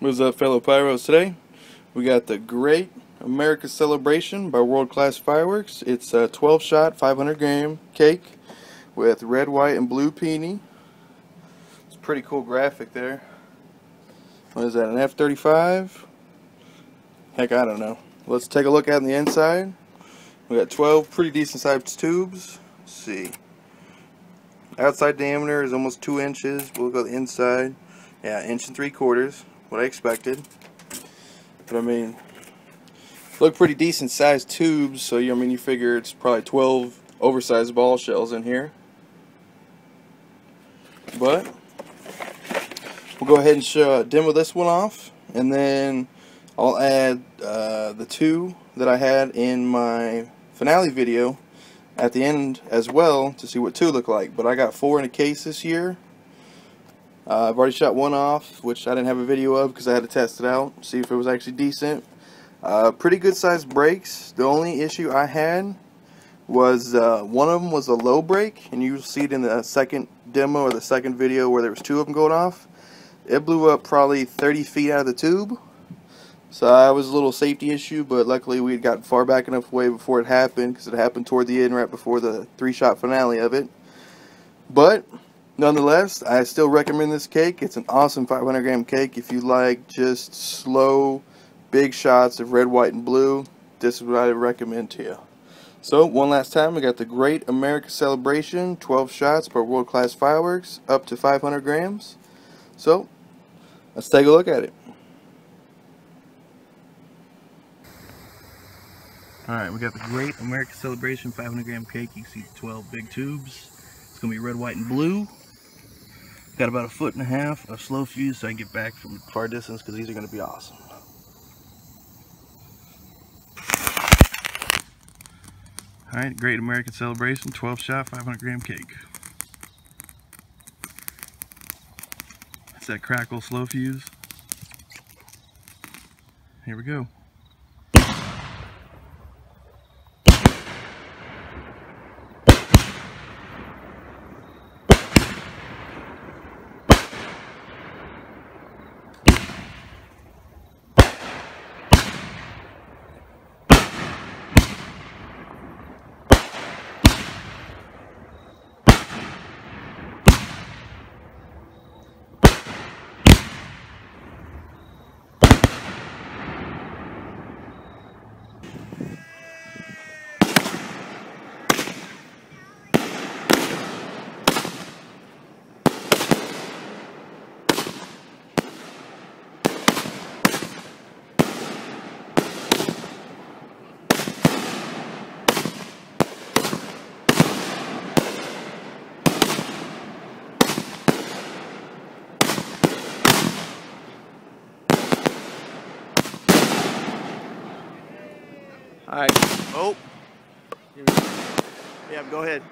What's up, fellow pyros? Today we got the Great America Celebration by World Class Fireworks. It's a 12-shot 500-gram cake with red, white, and blue peony. It's a pretty cool graphic there. What is that, an F-35? Heck, I don't know. Let's take a look at the inside. We got 12 pretty decent sized tubes. Let's see. Outside diameter is almost 2 inches. We'll go the inside. Yeah, 1 3/4 inches. What I expected. But I mean, look pretty decent sized tubes, so you figure it's probably 12 oversized ball shells in here. But we'll go ahead and demo this one off, and then I'll add the 2 that I had in my finale video at the end as well to see what 2 look like. But I got 4 in a case this year. I've already shot 1 off, which I didn't have a video of because I had to test it out, see if it was actually decent. Pretty good sized breaks. The only issue I had was one of them was a low break, and you'll see it in the second demo or the second video where there was 2 of them going off. It blew up probably 30 feet out of the tube, so that was a little safety issue, but luckily we had gotten far back enough away before it happened, because it happened toward the end right before the 3-shot finale of it. But nonetheless, I still recommend this cake. It's an awesome 500-gram cake if you like just slow, big shots of red, white, and blue. This is what I recommend to you. So, one last time, we got the Great America Celebration, 12 shots per World Class Fireworks, up to 500 grams. So, let's take a look at it. Alright, we got the Great America Celebration 500-gram cake. You can see the 12 big tubes. It's going to be red, white, and blue. Got about 1.5 foot of slow fuse so I can get back from far distance, because these are going to be awesome. Alright, Great American Celebration, 12-shot, 500-gram cake. That's that crackle slow fuse. Here we go. Alright. Oh. Yeah, go ahead.